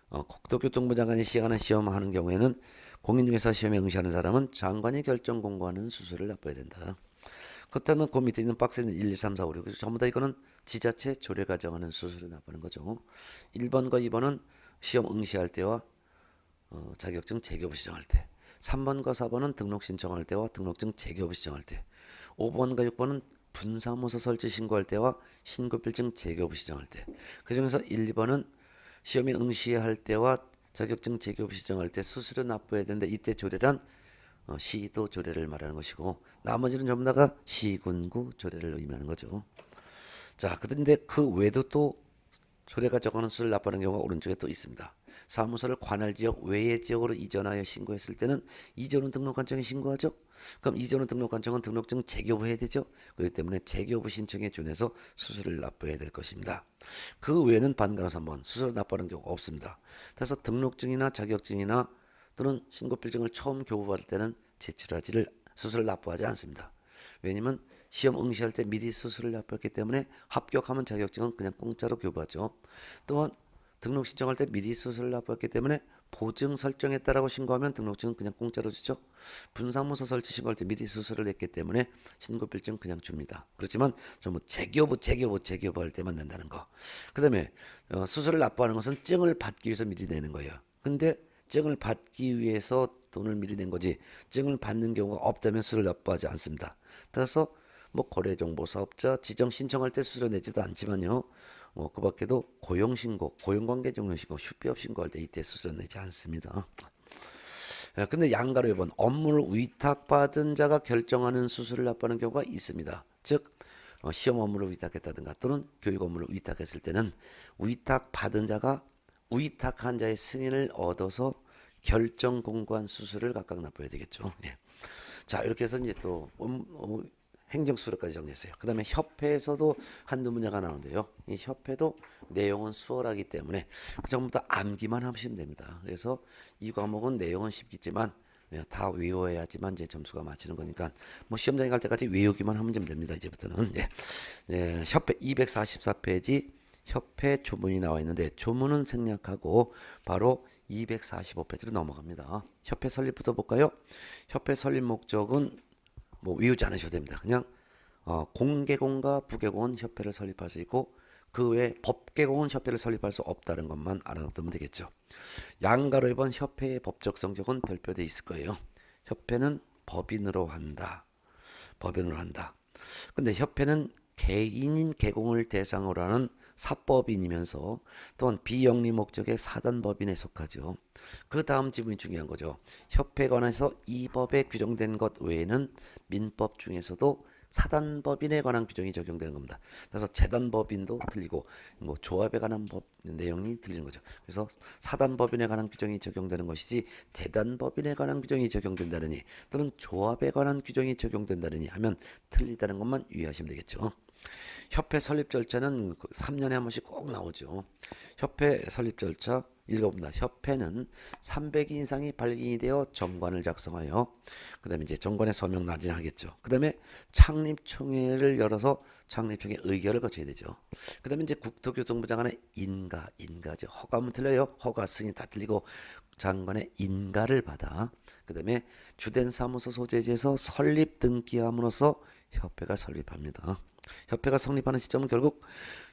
국토교통부 장관이 시행하는 시험하는 경우에는 공인중개사 시험에 응시하는 사람은 장관이 결정 공고하는 수수료를 납부해야 된다. 그렇다면 그 밑에 있는 박스에는 1, 2, 3, 4, 5, 6 전부 다 이거는 지자체 조례가 정하는 수수료 납부하는 거죠. 1번과 2번은 시험 응시할 때와 자격증 재교부 시정할 때, 3번과 4번은 등록 신청할 때와 등록증 재교부 시정할 때, 5번과 6번은 분사무소 설치 신고할 때와 신고필증 재교부 시정할 때, 그 중에서 1번은 시험에 응시할 때와 자격증 재교부 시정할 때 수수료 납부해야 되는데 이때 조례란 시도 조례를 말하는 것이고 나머지는 전부 다가 시군구 조례를 의미하는 거죠. 자, 그런데 그 외에도 또 조례가 정하는 수를 납부하는 경우가 오른쪽에 또 있습니다. 사무소를 관할 지역 외의 지역으로 이전하여 신고했을 때는 이전은 등록관청에 신고하죠. 그럼 이전은 등록관청은 등록증 재교부 해야 되죠. 그렇기 때문에 재교부 신청에 준해서 수수료를 납부해야 될 것입니다. 그 외에는 반가로서 3번 수수료 납부하는 경우가 없습니다. 그래서 등록증이나 자격증이나 또는 신고필증을 처음 교부받을 때는 제출하지를 수수료를 납부하지 않습니다. 왜냐면 시험 응시할 때 미리 수수료를 납부했기 때문에 합격하면 자격증은 그냥 공짜로 교부하죠. 또한 등록 신청할 때 미리 수수료를 납부했기 때문에 보증 설정했다라고 신고하면 등록증은 그냥 공짜로 주죠. 분사무소 설치 신고할 때 미리 수수료를 냈기 때문에 신고필증 그냥 줍니다. 그렇지만 전부 재교부 할 때만 낸다는 거. 그 다음에 수수료를 납부하는 것은 증을 받기 위해서 미리 내는 거예요. 근데 증을 받기 위해서 돈을 미리 낸 거지 증을 받는 경우가 없다면 수수료를 납부하지 않습니다. 따라서 뭐 거래정보사업자 지정 신청할 때 수수료 내지도 않지만요. 그 밖에도 고용신고, 고용관계 종료신고, 휴비업 신고할 때 이때 수수료 내지 않습니다. 근데 양가로 1번 업무를 위탁받은 자가 결정하는 수수료를 납부하는 경우가 있습니다. 즉 시험 업무를 위탁했다든가 또는 교육 업무를 위탁했을 때는 위탁받은 자가 위탁한 자의 승인을 얻어서 결정 공고한 수수료를 각각 납부해야 되겠죠. 예. 자, 이렇게 해서 이제 또 행정수수료까지 정리했어요. 그 다음에 협회에서도 한두 문제가 나오는데요. 이 협회도 내용은 수월하기 때문에 전부 다 암기만 하시면 됩니다. 그래서 이 과목은 내용은 쉽겠지만 다 외워야지만 이제 점수가 맞히는 거니까 뭐 시험장에 갈 때까지 외우기만 하면 좀 됩니다. 이제부터는. 협회 244페이지 협회 조문이 나와 있는데 조문은 생략하고 바로 245페이지로 넘어갑니다. 협회 설립부터 볼까요? 협회 설립 목적은 뭐 외우지 않으셔도 됩니다. 그냥 공개공과 부개공은 협회를 설립할 수 있고 그 외에 법개공은 협회를 설립할 수 없다는 것만 알아두면 되겠죠. 양가로 해본 협회의 법적 성격은 별표돼 있을 거예요. 협회는 법인으로 한다. 법인으로 한다. 근데 협회는 개인인 개공을 대상으로 하는 사법인이면서 또한 비영리 목적의 사단법인에 속하죠. 그 다음 지문이 중요한 거죠. 협회에 관해서 이 법에 규정된 것 외에는 민법 중에서도 사단법인에 관한 규정이 적용되는 겁니다. 그래서 재단법인도 틀리고 뭐 조합에 관한 법 내용이 틀리는 거죠. 그래서 사단법인에 관한 규정이 적용되는 것이지 재단법인에 관한 규정이 적용된다느니 또는 조합에 관한 규정이 적용된다느니 하면 틀리다는 것만 유의하시면 되겠죠. 협회 설립 절차는 3년에 한 번씩 꼭 나오죠. 협회 설립 절차 읽어봅니다. 협회는 300인 이상이 발기인이 되어 정관을 작성하여 그 다음에 이제 정관에 서명 날인하겠죠. 그 다음에 창립총회를 열어서 창립총회 의결을 거쳐야 되죠. 그 다음에 이제 국토교통부 장관의 인가죠. 허가문 틀려요. 허가 승인 다 틀리고 장관의 인가를 받아 그 다음에 주된 사무소 소재지에서 설립 등기함으로써 협회가 설립합니다. 협회가 성립하는 시점은 결국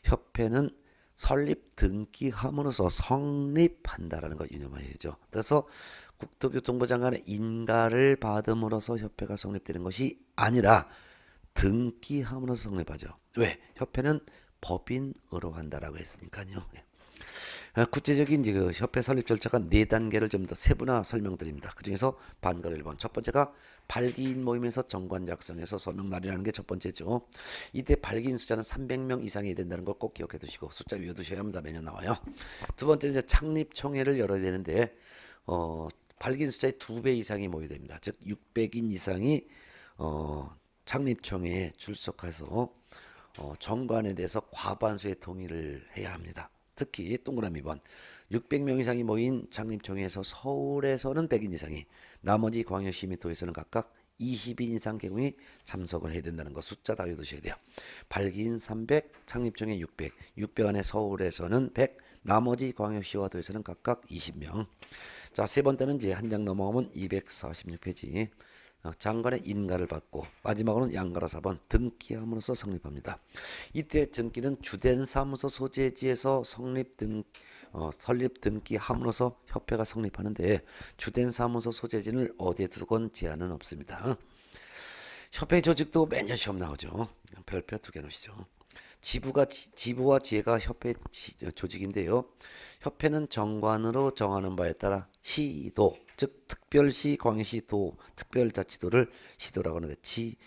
협회는 설립 등기함으로써 성립한다라는 거 유념하셔야죠. 그래서 국토교통부 장관의 인가를 받음으로써 협회가 성립되는 것이 아니라 등기함으로써 성립하죠. 왜? 협회는 법인으로 한다라고 했으니까요. 구체적인 그 협회 설립 절차가 4단계를 좀 더 세분화 설명드립니다. 그 중에서 반거를 1번. 첫 번째가 발기인 모임에서 정관 작성해서 서명 날이라는 게 첫 번째죠. 이때 발기인 숫자는 300명 이상이 된다는 걸 꼭 기억해 두시고 숫자 외워두셔야 합니다. 매년 나와요. 두 번째 이제 창립총회를 열어야 되는데 발기인 숫자의 2배 이상이 모여야 됩니다. 즉 600인 이상이 창립총회에 출석해서 정관에 대해서 과반수의 동의를 해야 합니다. 특히 동그라미 번 600명 이상이 모인 창립총회에서 서울에서는 100인 이상이 나머지 광역시 및 도에서는 각각 20인 이상 개공이 참석을 해야 된다는 거 숫자 다 외우셔야 돼요. 발기인 300, 창립총회 600, 600 안에 서울에서는 100, 나머지 광역시와 도에서는 각각 20명. 자, 세 번째는 이제 한 장 넘어가면 246페이지. 장관의 인가를 받고 마지막으로는 양가로 4번 등기함으로써 성립합니다. 이때 등기는 주된 사무소 소재지에서 설립 등기함으로써 협회가 성립하는데 주된 사무소 소재지를 어디에 두건 제한은 없습니다. 협회 조직도 매년 시험 나오죠. 별표 2개 놓으시죠. 지부와 지회가 협회 조직인데요. 협회는 정관으로 정하는 바에 따라 시도, 즉 특별시, 광역시, 도, 특별자치도를 시도라고 하는데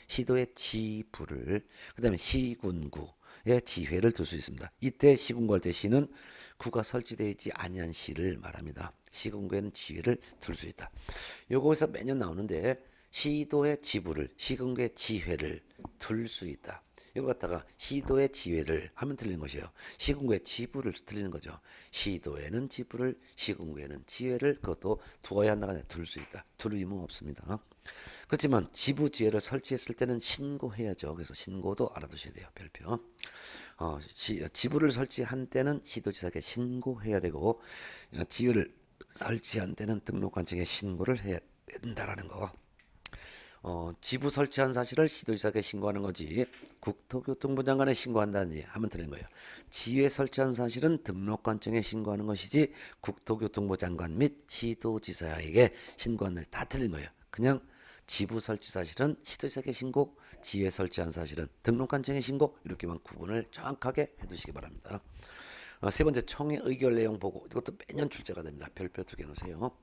시도의 지부를 그 다음에 시군구의 지회를 둘 수 있습니다. 이때 시군구 할 때 시는 구가 설치되어 있지 아니한 시를 말합니다. 시군구에는 지회를 둘 수 있다. 요거에서 매년 나오는데 시도의 지부를 시군구의 지회를 둘 수 있다. 이거 갖다가 시도의 지회를 하면 틀리는 것이에요. 시군구의 지부를 틀리는 거죠. 시도에는 지부를, 시군구에는 지회를 그것도 두어야 한다가 아니라 둘 수 있다. 둘 의무 없습니다. 그렇지만 지부 지회를 설치했을 때는 신고해야죠. 그래서 신고도 알아두셔야 돼요. 별표. 지부를 설치한 때는 시도지사에게 신고해야 되고 지회를 설치한 때는 등록관청에 신고를 해야 된다라는 거. 지부 설치한 사실을 시도지사에게 신고하는 거지 국토교통부 장관에 신고한다니 하면 틀린 거예요. 지회 설치한 사실은 등록관청에 신고하는 것이지 국토교통부 장관 및 시도지사에게 신고한다 다 틀린 거예요. 그냥 지부 설치 사실은 시도지사에게 신고, 지회 설치한 사실은 등록관청에 신고 이렇게만 구분을 정확하게 해두시기 바랍니다. 세 번째 총회 의결 내용 보고 이것도 매년 출제가 됩니다. 별표 2개 놓으세요.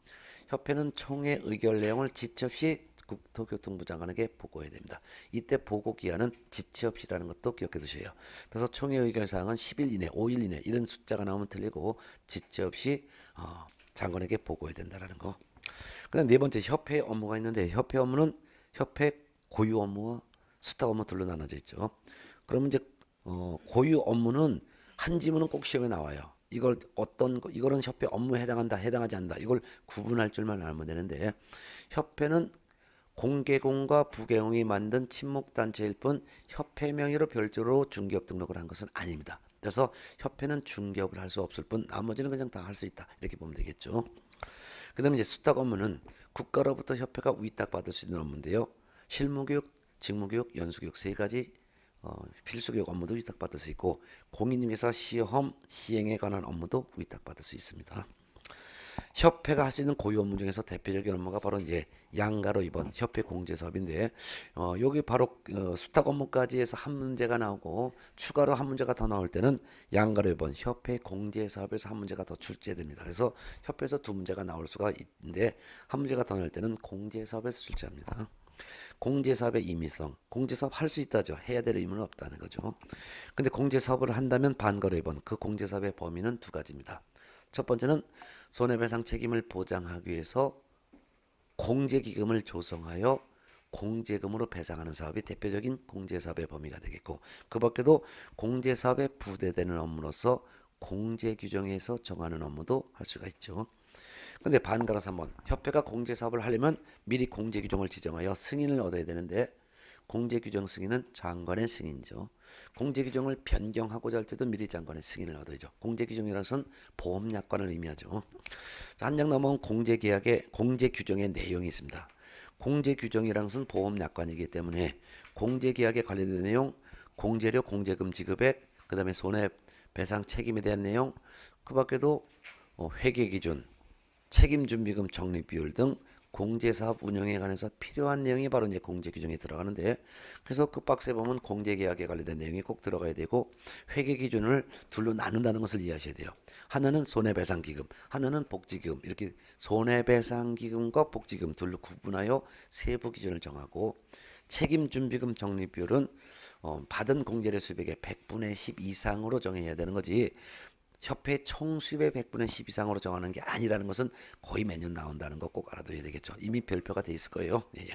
협회는 총회 의결 내용을 지체 없이 국토교통부 장관에게 보고해야 됩니다. 이때 보고 기한은 지체 없이라는 것도 기억해 두세요. 그래서 총회 의결 사항은 10일 이내, 5일 이내 이런 숫자가 나오면 틀리고 지체 없이 장관에게 보고해야 된다라는 거. 그다음 네 번째 협회 업무가 있는데 협회 업무는 협회 고유 업무와 수탁 업무 둘로 나눠져 있죠. 그러면 이제 고유 업무는 한 지문은 꼭 시험에 나와요. 이거는 협회 업무에 해당한다, 해당하지 않는다. 이걸 구분할 줄만 알면 되는데 협회는 공개공과 부개공이 만든 친목단체일 뿐 협회 명의로 별도로 중개업 등록을 한 것은 아닙니다. 그래서 협회는 중개업을 할 수 없을 뿐 나머지는 그냥 다 할 수 있다. 이렇게 보면 되겠죠. 그 다음에 이제 수탁 업무는 국가로부터 협회가 위탁받을 수 있는 업무인데요. 실무교육, 직무교육, 연수교육 세 가지 필수교육 업무도 위탁받을 수 있고 공인중개사 시험 시행에 관한 업무도 위탁받을 수 있습니다. 협회가 할 수 있는 고유 업무 중에서 대표적인 업무가 바로 이제 양가로 입원 협회 공제 사업인데 여기 바로 수탁 업무까지 해서 한 문제가 나오고 추가로 한 문제가 더 나올 때는 양가로 입원 협회 공제 사업에서 한 문제가 더 출제됩니다. 그래서 협회에서 두 문제가 나올 수가 있는데 한 문제가 더 나올 때는 공제 사업에서 출제합니다. 공제사업의 임의성, 공제사업 할 수 있다죠. 해야 될 의무는 없다는 거죠. 근데 공제사업을 한다면 반거래 입원, 그 공제사업의 범위는 두 가지입니다. 첫 번째는 손해배상 책임을 보장하기 위해서 공제기금을 조성하여 공제금으로 배상하는 사업이 대표적인 공제사업의 범위가 되겠고, 그 밖에도 공제사업에 부대되는 업무로서 공제규정에서 정하는 업무도 할 수가 있죠. 근데 반가로서 한번 협회가 공제사업을 하려면 미리 공제규정을 지정하여 승인을 얻어야 되는데 공제규정 승인은 장관의 승인이죠. 공제규정을 변경하고자 할 때도 미리 장관의 승인을 얻어야죠. 공제규정이라는 것은 보험약관을 의미하죠. 한 장 넘어온 공제계약에 공제규정의 내용이 있습니다. 공제규정이라는 것은 보험약관이기 때문에 공제계약에 관련된 내용, 공제료, 공제금 지급액, 그 다음에 손해배상 책임에 대한 내용, 그 밖에도 회계기준, 책임준비금 적립비율 등 공제사업 운영에 관해서 필요한 내용이 바로 이제 공제규정에 들어가는데, 그래서 그 박스에 보면 공제계약에 관련된 내용이 꼭 들어가야 되고 회계기준을 둘로 나눈다는 것을 이해하셔야 돼요. 하나는 손해배상기금, 하나는 복지기금, 이렇게 손해배상기금과 복지기금 둘로 구분하여 세부 기준을 정하고, 책임준비금 적립비율은 받은 공제료 수입액의 100분의 10 이상으로 정해야 되는 거지, 협회 총수입의 100분의 10 이상으로 정하는 게 아니라는 것은 거의 매년 나온다는 거 꼭 알아둬야 되겠죠. 이미 별표가 돼 있을 거예요. 예.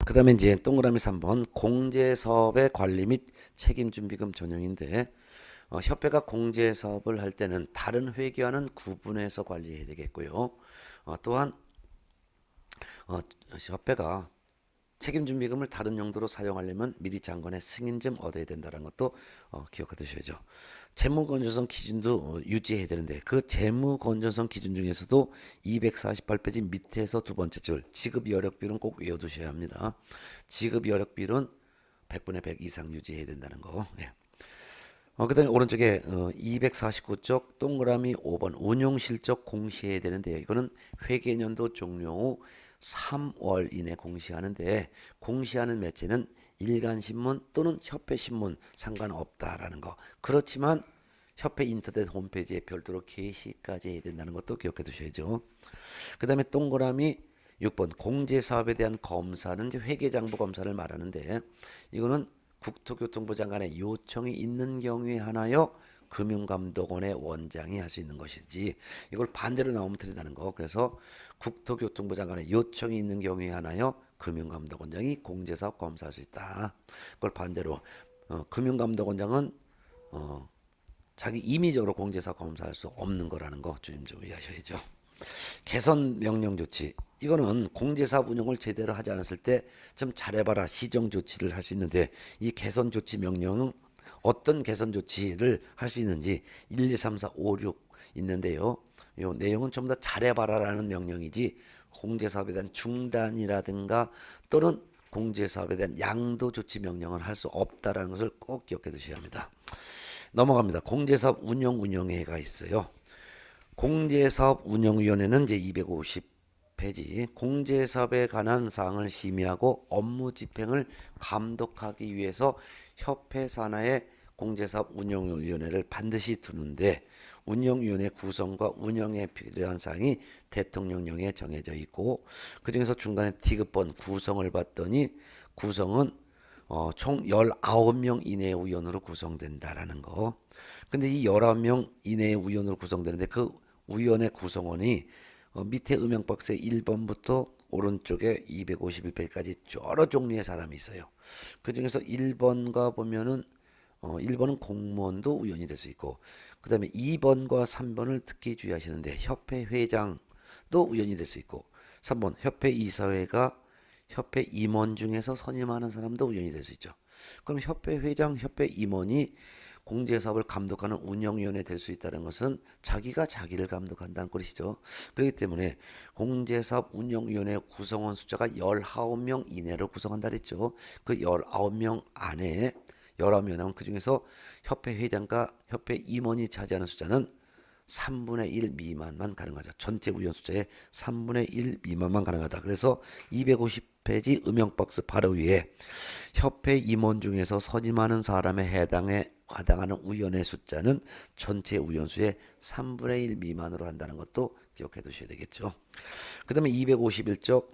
그 다음에 이제 동그라미 3번 공제사업의 관리 및 책임준비금 전형인데, 협회가 공제사업을 할 때는 다른 회계와는 구분해서 관리해야 되겠고요. 또한 협회가 책임준비금을 다른 용도로 사용하려면 미리 장관의 승인 좀 얻어야 된다는 것도 기억해 두셔야죠. 재무건전성 기준도 유지해야 되는데 그 재무건전성 기준 중에서도 248페이지 밑에서 두 번째 줄 지급여력비율은 꼭 외워두셔야 합니다. 지급여력비율은 100분의 100 이상 유지해야 된다는 거. 네. 그 다음에 오른쪽에 249쪽 동그라미 5번 운용실적 공시해야 되는데, 이거는 회계년도 종료 후 3월 이내 공시하는데 공시하는 매체는 일간신문 또는 협회신문 상관없다라는 거. 그렇지만 협회 인터넷 홈페이지에 별도로 게시까지 해야 된다는 것도 기억해 두셔야죠. 그 다음에 동그라미 6번 공제사업에 대한 검사는 이제 회계장부 검사를 말하는데, 이거는 국토교통부 장관의 요청이 있는 경우에 하나여 금융감독원의 원장이 할 수 있는 것이지, 이걸 반대로 나오면 틀리다는 거. 그래서 국토교통부 장관의 요청이 있는 경우에 하나여 금융감독원장이 공제사업 검사할 수 있다. 그걸 반대로 금융감독원장은 자기 임의적으로 공제사업 검사할 수 없는 거라는 거 좀 이해하셔야죠. 개선 명령 조치, 이거는 공제사업 운영을 제대로 하지 않았을 때 좀 잘해봐라 시정 조치를 할 수 있는데, 이 개선 조치 명령은 어떤 개선 조치를 할 수 있는지 1, 2, 3, 4, 5, 6 있는데요. 이 내용은 전부 다 잘해봐라라는 명령이지 공제사업에 대한 중단이라든가 또는 공제사업에 대한 양도 조치 명령을 할 수 없다라는 것을 꼭 기억해 두셔야 합니다. 넘어갑니다. 공제사업 운영회가 있어요. 공제사업 운영위원회는 이제 250페이지 공제사업에 관한 사항을 심의하고 업무 집행을 감독하기 위해서 협회 산하의 공제사업 운영위원회를 반드시 두는데, 운영위원회 구성과 운영에 필요한 사항이 대통령령에 정해져 있고, 그 중에서 중간에 디귿번 구성을 봤더니 구성은 총 19명 이내의 위원으로 구성된다라는 거. 근데 이 19명 이내의 위원으로 구성되는데 그 위원회 구성원이 밑에 음영박스에 1번부터 오른쪽에 251페이지까지 여러 종류의 사람이 있어요. 그 중에서 1번가 보면은 1번은 공무원도 위원이 될 수 있고, 그 다음에 2번과 3번을 특히 주의하시는데 협회 회장도 위원이 될 수 있고, 3번 협회 이사회가 협회 임원 중에서 선임하는 사람도 위원이 될 수 있죠. 그럼 협회 회장, 협회 임원이 공제사업을 감독하는 운영위원회 될 수 있다는 것은 자기가 자기를 감독한다는 것이죠. 그렇기 때문에 공제사업 운영위원회 구성원 숫자가 19명 이내로 구성한다 그랬죠. 그 19명 안에 19명은 그중에서 협회 회장과 협회 임원이 차지하는 숫자는 3분의 1 미만만 가능하죠. 전체 위원 숫자의 3분의 1 미만만 가능하다. 그래서 250페이지 음영박스 바로 위에 협회 임원 중에서 선임하는 사람에 해당하는 위원의 숫자는 전체 위원수의 3분의 1 미만으로 한다는 것도 기억해 두셔야 되겠죠. 그 다음에 251쪽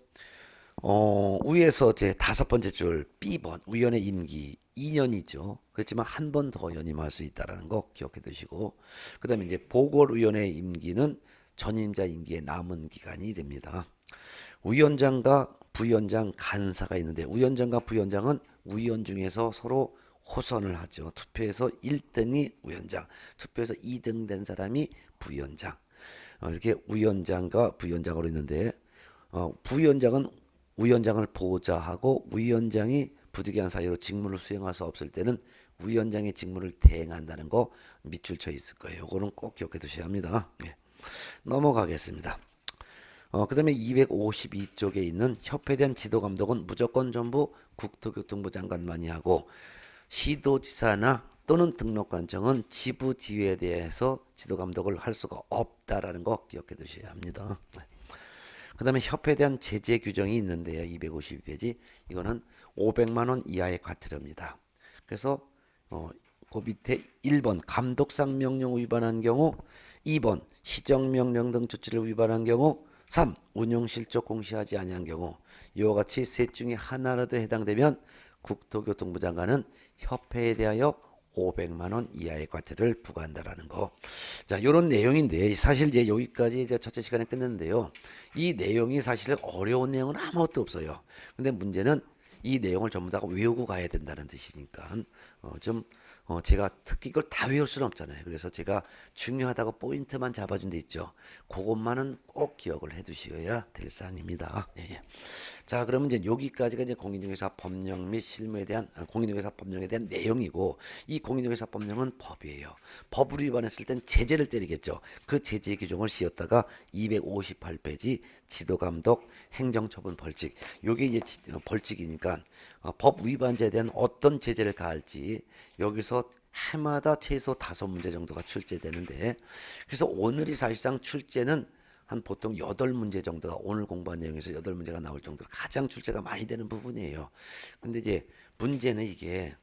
위에서 제 5번째 줄 B번 위원회 임기 2년이죠. 그렇지만 한 번 더 연임할 수 있다는 거 기억해 두시고, 그 다음에 이제 보궐위원회 임기는 전임자 임기의 남은 기간이 됩니다. 위원장과 부위원장 간사가 있는데, 위원장과 부위원장은 위원 중에서 서로 호선을 하죠. 투표에서 1등이 위원장, 투표에서 2등 된 사람이 부위원장. 이렇게 위원장과 부위원장으로 있는데, 부위원장은 위원장을 보좌하고 위원장이 부득이한 사유로 직무를 수행할 수 없을 때는 위원장의 직무를 대행한다는 거 밑줄 쳐 있을 거예요. 이거는 꼭 기억해 두셔야 합니다. 네. 넘어가겠습니다. 그 다음에 252쪽에 있는 협회에 대한 지도 감독은 무조건 전부 국토교통부 장관만이 하고, 시도지사나 또는 등록관청은 지부지회에 대해서 지도 감독을 할 수가 없다라는 거 기억해 두셔야 합니다. 그 다음에 협회에 대한 제재 규정이 있는데요. 252페이지. 이거는 500만 원 이하의 과태료입니다. 그래서 그 밑에 1번 감독상 명령 위반한 경우, 2번 시정명령 등 조치를 위반한 경우, 3. 운영실적 공시하지 아니한 경우, 이와 같이 셋 중에 하나라도 해당되면 국토교통부 장관은 협회에 대하여 500만 원 이하의 과태료를 부과한다라는 거. 자, 이런 내용인데 사실 이제 여기까지 이제 첫째 시간에 끝냈는데요. 이 내용이 사실 어려운 내용은 아무것도 없어요. 근데 문제는 이 내용을 전부 다 외우고 가야 된다는 뜻이니까 제가 특히 이걸 다 외울 수는 없잖아요. 그래서 제가 중요하다고 포인트만 잡아준 데 있죠. 그것만은 꼭 기억을 해두셔야 될 사항입니다. 예. 자, 그러면 이제 여기까지가 이제 공인중개사 법령 및 실무에 대한 공인중개사 법령에 대한 내용이고, 이 공인중개사 법령은 법이에요. 법을 위반했을 땐 제재를 때리겠죠. 그 제재 규정을 씌웠다가 258페이지 지도감독 행정처분 벌칙. 요게 이제 벌칙이니까 법 위반자에 대한 어떤 제재를 가할지 여기서 해마다 최소 5문제 정도가 출제되는데, 그래서 오늘이 사실상 출제는 한 보통 8문제 정도가 오늘 공부한 내용에서 8문제가 나올 정도로 가장 출제가 많이 되는 부분이에요. 근데 이제 문제는 이게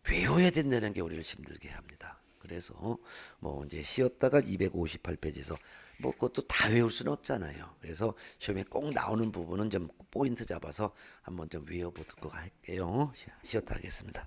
외워야 된다는 게 우리를 힘들게 합니다. 그래서 뭐 이제 쉬었다가 258페이지에서 뭐 그것도 다 외울 수는 없잖아요. 그래서 시험에 꼭 나오는 부분은 좀 포인트 잡아서 한번 좀 외워보도록 할게요. 쉬었다 하겠습니다.